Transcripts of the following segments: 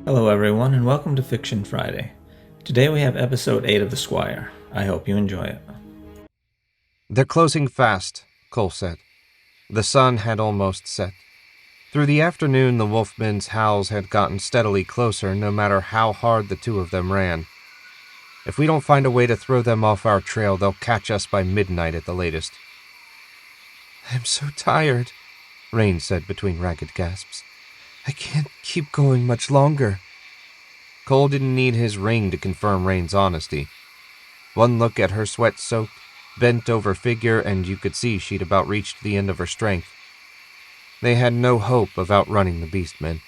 Hello everyone and welcome to Fiction Friday. Today we have episode 8 of The Squire. I hope you enjoy it. "They're closing fast," Cole said. The sun had almost set. Through the afternoon, the wolfmen's howls had gotten steadily closer no matter how hard the two of them ran. "If we don't find a way to throw them off our trail, they'll catch us by midnight at the latest." "I'm so tired," Rain said between ragged gasps. "I can't keep going much longer." Cole didn't need his ring to confirm Rain's honesty. One look at her sweat-soaked, bent-over figure and you could see she'd about reached the end of her strength. They had no hope of outrunning the beastmen.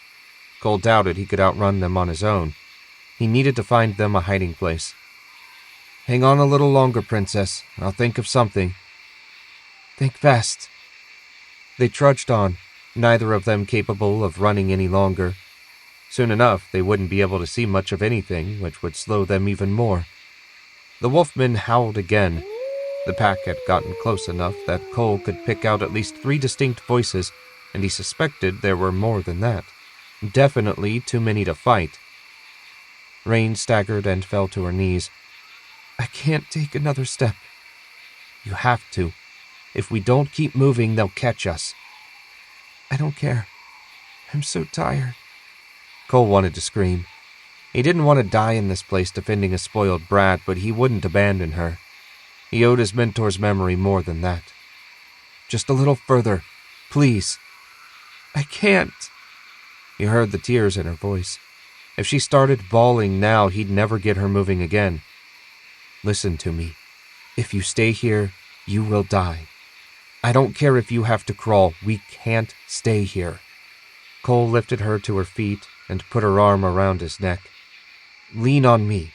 Cole doubted he could outrun them on his own. He needed to find them a hiding place. "Hang on a little longer, Princess. I'll think of something." "Think fast." They trudged on, neither of them capable of running any longer. Soon enough, they wouldn't be able to see much of anything, which would slow them even more. The wolfmen howled again. The pack had gotten close enough that Cole could pick out at least 3 distinct voices, and he suspected there were more than that. Definitely too many to fight. Rain staggered and fell to her knees. "I can't take another step." "You have to. If we don't keep moving, they'll catch us." "I don't care. I'm so tired." Cole wanted to scream. He didn't want to die in this place defending a spoiled brat, but he wouldn't abandon her. He owed his mentor's memory more than that. "Just a little further, please." "I can't." He heard the tears in her voice. If she started bawling now, he'd never get her moving again. "Listen to me. If you stay here, you will die. I don't care if you have to crawl. We can't stay here." Cole lifted her to her feet and put her arm around his neck. "Lean on me.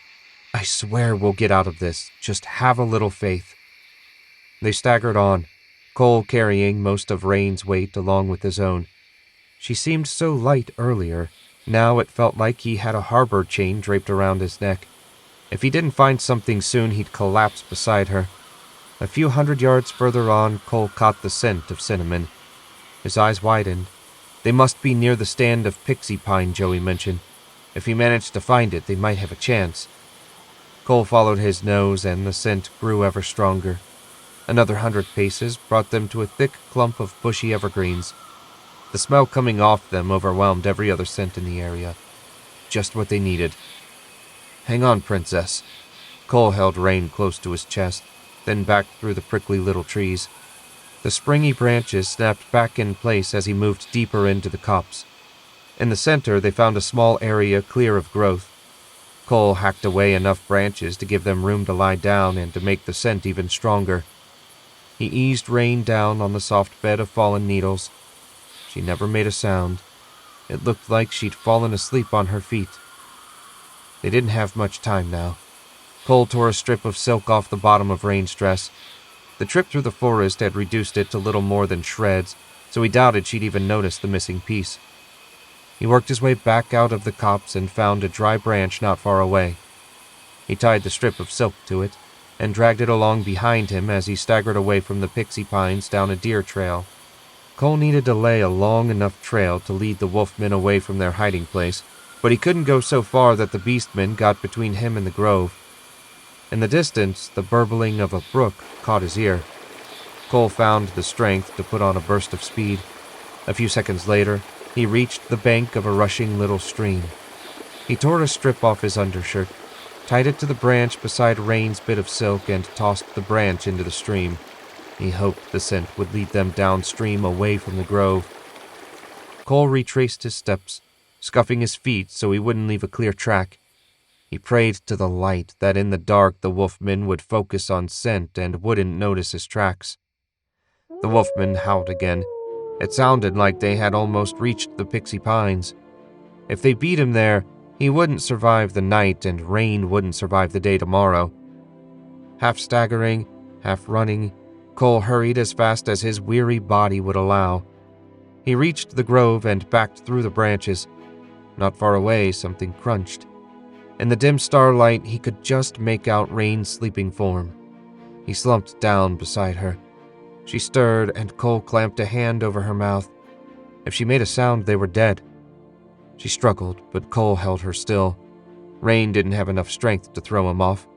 I swear we'll get out of this. Just have a little faith." They staggered on, Cole carrying most of Rain's weight along with his own. She seemed so light earlier. Now it felt like he had a harbor chain draped around his neck. If he didn't find something soon, he'd collapse beside her. A few 100 yards further on, Cole caught the scent of cinnamon. His eyes widened. They must be near the stand of pixie pine Joey mentioned. If he managed to find it, they might have a chance. Cole followed his nose, and the scent grew ever stronger. Another 100 paces brought them to a thick clump of bushy evergreens. The smell coming off them overwhelmed every other scent in the area. Just what they needed. "Hang on, Princess." Cole held Rain close to his chest, then backed through the prickly little trees. The springy branches snapped back in place as he moved deeper into the copse. In the center, they found a small area clear of growth. Cole hacked away enough branches to give them room to lie down and to make the scent even stronger. He eased Rain down on the soft bed of fallen needles. She never made a sound. It looked like she'd fallen asleep on her feet. They didn't have much time now. Cole tore a strip of silk off the bottom of Rain's dress. The trip through the forest had reduced it to little more than shreds, so he doubted she'd even noticed the missing piece. He worked his way back out of the copse and found a dry branch not far away. He tied the strip of silk to it and dragged it along behind him as he staggered away from the pixie pines down a deer trail. Cole needed to lay a long enough trail to lead the wolfmen away from their hiding place, but he couldn't go so far that the beastmen got between him and the grove. In the distance, the burbling of a brook caught his ear. Cole found the strength to put on a burst of speed. A few seconds later, he reached the bank of a rushing little stream. He tore a strip off his undershirt, tied it to the branch beside Rain's bit of silk, and tossed the branch into the stream. He hoped the scent would lead them downstream away from the grove. Cole retraced his steps, scuffing his feet so he wouldn't leave a clear track. He prayed to the light that in the dark the wolfmen would focus on scent and wouldn't notice his tracks. The wolfmen howled again. It sounded like they had almost reached the pixie pines. If they beat him there, he wouldn't survive the night and Rain wouldn't survive the day tomorrow. Half staggering, half running, Cole hurried as fast as his weary body would allow. He reached the grove and backed through the branches. Not far away, something crunched. In the dim starlight, he could just make out Rain's sleeping form. He slumped down beside her. She stirred, and Cole clamped a hand over her mouth. If she made a sound, they were dead. She struggled, but Cole held her still. Rain didn't have enough strength to throw him off.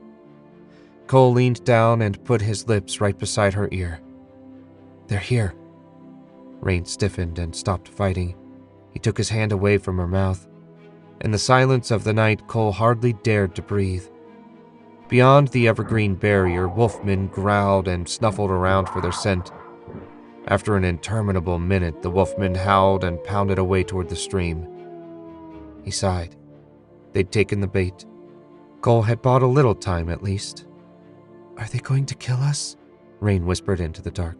Cole leaned down and put his lips right beside her ear. "They're here." Rain stiffened and stopped fighting. He took his hand away from her mouth. In the silence of the night, Cole hardly dared to breathe. Beyond the evergreen barrier, wolfmen growled and snuffled around for their scent. After an interminable minute, the wolfmen howled and pounded away toward the stream. He sighed. They'd taken the bait. Cole had bought a little time, at least. "Are they going to kill us?" Rain whispered into the dark.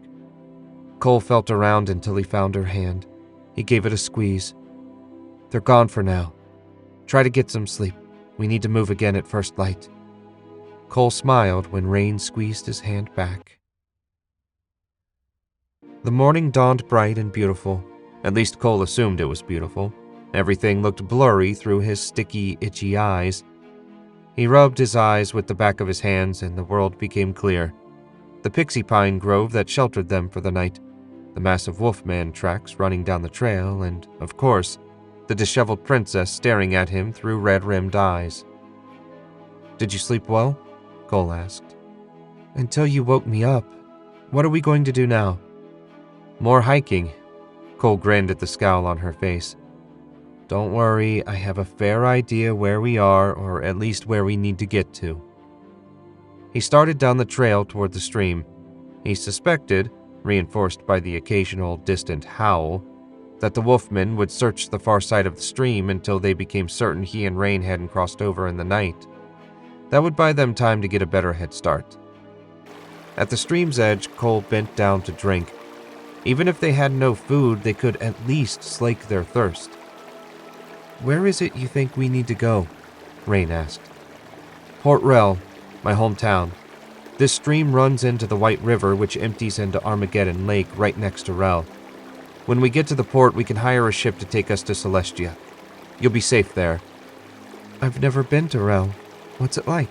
Cole felt around until he found her hand. He gave it a squeeze. "They're gone for now. Try to get some sleep. We need to move again at first light." Cole smiled when Rain squeezed his hand back. The morning dawned bright and beautiful. At least Cole assumed it was beautiful. Everything looked blurry through his sticky, itchy eyes. He rubbed his eyes with the back of his hands and the world became clear. The pixie pine grove that sheltered them for the night, the massive wolfman tracks running down the trail, and, of course, the disheveled princess staring at him through red-rimmed eyes. "Did you sleep well?" Cole asked. "Until you woke me up. What are we going to do now?" "More hiking." Cole grinned at the scowl on her face. "Don't worry, I have a fair idea where we are, or at least where we need to get to." He started down the trail toward the stream. He suspected, reinforced by the occasional distant howl, that the wolfmen would search the far side of the stream until they became certain he and Rain hadn't crossed over in the night. That would buy them time to get a better head start. At the stream's edge, Cole bent down to drink. Even if they had no food, they could at least slake their thirst. "Where is it you think we need to go?" Rain asked. "Port Rel, my hometown. This stream runs into the White River, which empties into Armageddon Lake right next to Rel. When we get to the port, we can hire a ship to take us to Celestia. You'll be safe there." "I've never been to Rel. What's it like?"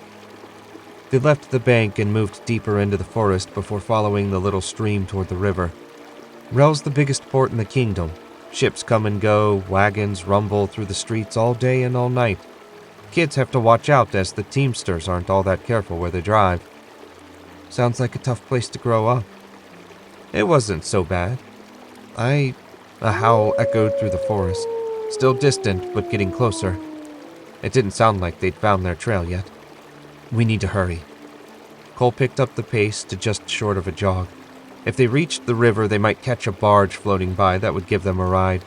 They left the bank and moved deeper into the forest before following the little stream toward the river. Rel's the biggest port in the kingdom. Ships come and go, wagons rumble through the streets all day and all night. Kids have to watch out as the teamsters aren't all that careful where they drive. "Sounds like a tough place to grow up." "It wasn't so bad." A howl echoed through the forest, still distant but getting closer. It didn't sound like they'd found their trail yet. "We need to hurry." Cole picked up the pace to just short of a jog. If they reached the river, they might catch a barge floating by that would give them a ride.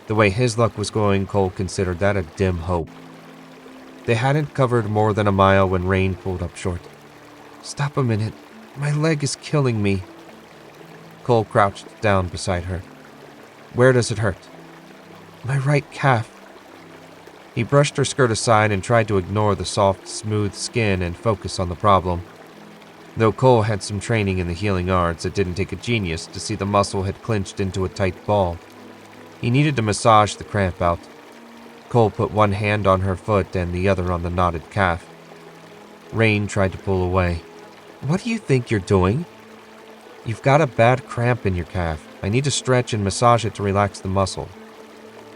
The way his luck was going, Cole considered that a dim hope. They hadn't covered more than a mile when Rain pulled up short. "Stop a minute. My leg is killing me." Cole crouched down beside her. "Where does it hurt?" "My right calf." He brushed her skirt aside and tried to ignore the soft, smooth skin and focus on the problem. Though Cole had some training in the healing arts, it didn't take a genius to see the muscle had clenched into a tight ball. He needed to massage the cramp out. Cole put one hand on her foot and the other on the knotted calf. Rain tried to pull away. "What do you think you're doing?" "You've got a bad cramp in your calf. I need to stretch and massage it to relax the muscle."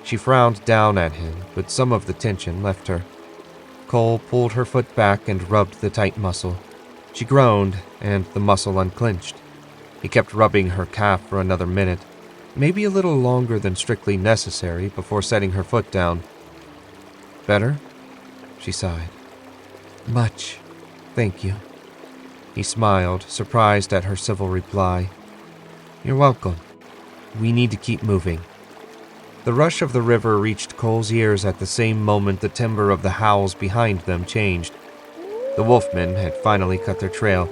She frowned down at him, but some of the tension left her. Cole pulled her foot back and rubbed the tight muscle. She groaned, and the muscle unclenched. He kept rubbing her calf for another minute, maybe a little longer than strictly necessary, before setting her foot down. "Better?" She sighed. "Much. Thank you." He smiled, surprised at her civil reply. "You're welcome. We need to keep moving." The rush of the river reached Cole's ears at the same moment the timbre of the howls behind them changed. The wolfmen had finally cut their trail.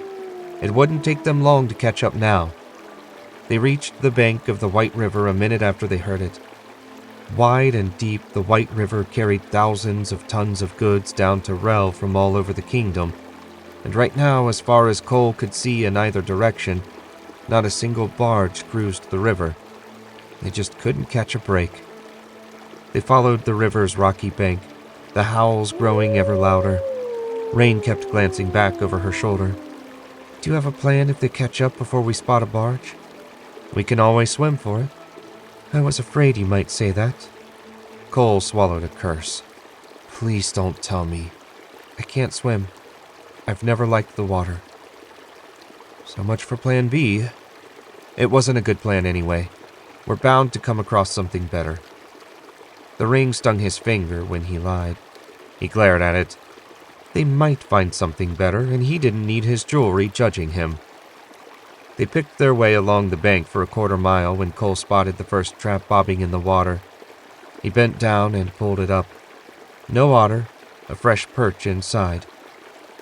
It wouldn't take them long to catch up now. They reached the bank of the White River a minute after they heard it. Wide and deep, the White River carried thousands of tons of goods down to Rel from all over the kingdom, and right now, as far as Cole could see in either direction, not a single barge cruised the river. They just couldn't catch a break. They followed the river's rocky bank, the howls growing ever louder. Rain kept glancing back over her shoulder. "Do you have a plan if they catch up before we spot a barge?" "We can always swim for it." "I was afraid you might say that." Cole swallowed a curse. Please don't tell me. I can't swim. I've never liked the water. So much for plan B. It wasn't a good plan anyway. We're bound to come across something better. The ring stung his finger when he lied. He glared at it. They might find something better, and he didn't need his jewelry judging him. They picked their way along the bank for a quarter mile when Cole spotted the first trap bobbing in the water. He bent down and pulled it up. No otter, a fresh perch inside.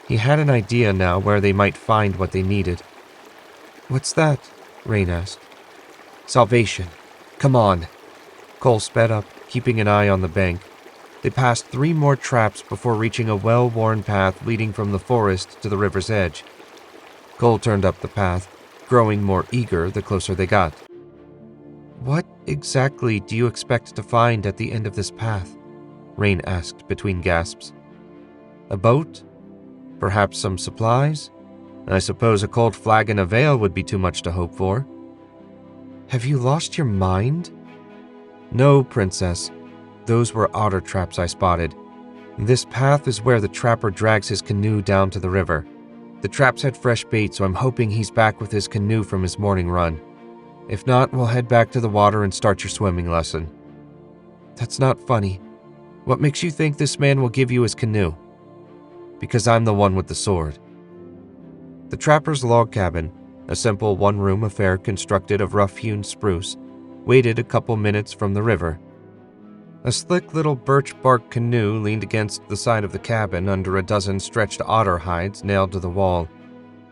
He had an idea now where they might find what they needed. "What's that?" Rain asked. "Salvation. Come on." Cole sped up, keeping an eye on the bank. They passed 3 more traps before reaching a well-worn path leading from the forest to the river's edge. Cole turned up the path, growing more eager the closer they got. "What exactly do you expect to find at the end of this path?" Rain asked between gasps. "A boat? Perhaps some supplies? I suppose a cold flagon of ale would be too much to hope for." "Have you lost your mind?" "No, Princess. Those were otter traps I spotted. This path is where the trapper drags his canoe down to the river. The traps had fresh bait, so I'm hoping he's back with his canoe from his morning run. If not, we'll head back to the water and start your swimming lesson." "That's not funny. What makes you think this man will give you his canoe?" "Because I'm the one with the sword." The trapper's log cabin, a simple one-room affair constructed of rough-hewn spruce, waited a couple minutes from the river. A slick little birch bark canoe leaned against the side of the cabin under a dozen stretched otter hides nailed to the wall.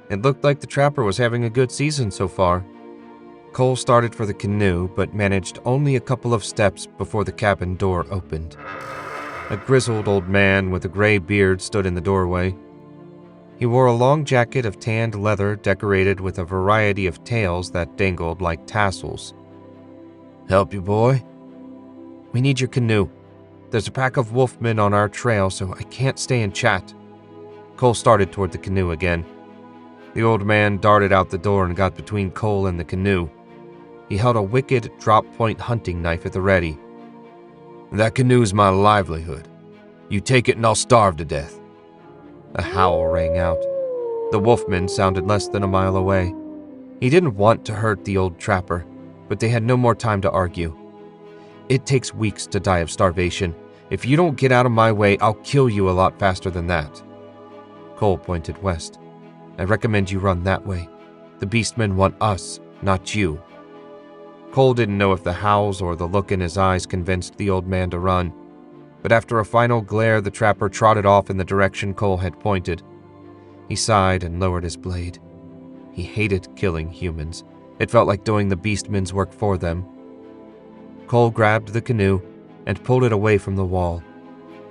It looked like the trapper was having a good season so far. Cole started for the canoe, but managed only a couple of steps before the cabin door opened. A grizzled old man with a gray beard stood in the doorway. He wore a long jacket of tanned leather decorated with a variety of tails that dangled like tassels. "Help you, boy?" "We need your canoe. There's a pack of wolfmen on our trail, so I can't stay and chat." Cole started toward the canoe again. The old man darted out the door and got between Cole and the canoe. He held a wicked drop-point hunting knife at the ready. "That canoe's my livelihood. You take it and I'll starve to death." A howl rang out. The wolfmen sounded less than a mile away. He didn't want to hurt the old trapper, but they had no more time to argue. "It takes weeks to die of starvation. If you don't get out of my way, I'll kill you a lot faster than that." Cole pointed west. "I recommend you run that way. The beastmen want us, not you." Cole didn't know if the howls or the look in his eyes convinced the old man to run, but after a final glare, the trapper trotted off in the direction Cole had pointed. He sighed and lowered his blade. He hated killing humans. It felt like doing the beastmen's work for them. Cole grabbed the canoe and pulled it away from the wall.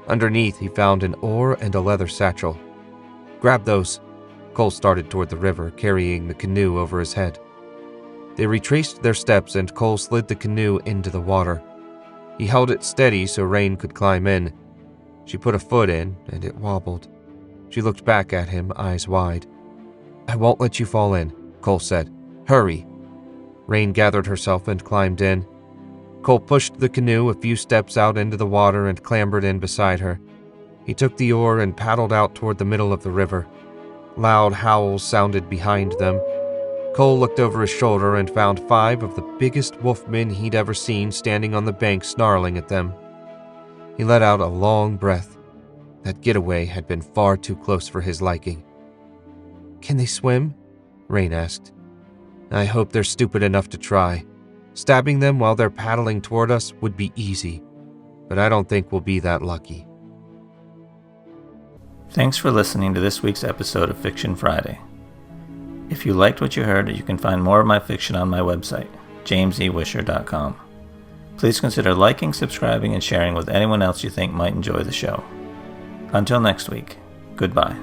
Underneath, he found an oar and a leather satchel. "Grab those." Cole started toward the river, carrying the canoe over his head. They retraced their steps and Cole slid the canoe into the water. He held it steady so Rain could climb in. She put a foot in, and it wobbled. She looked back at him, eyes wide. "I won't let you fall in," Cole said. "Hurry." Rain gathered herself and climbed in. Cole pushed the canoe a few steps out into the water and clambered in beside her. He took the oar and paddled out toward the middle of the river. Loud howls sounded behind them. Cole looked over his shoulder and found 5 of the biggest wolfmen he'd ever seen standing on the bank snarling at them. He let out a long breath. That getaway had been far too close for his liking. "Can they swim?" Rain asked. "I hope they're stupid enough to try. Stabbing them while they're paddling toward us would be easy, but I don't think we'll be that lucky." Thanks for listening to this week's episode of Fiction Friday. If you liked what you heard, you can find more of my fiction on my website, jamesewisher.com. Please consider liking, subscribing, and sharing with anyone else you think might enjoy the show. Until next week, goodbye.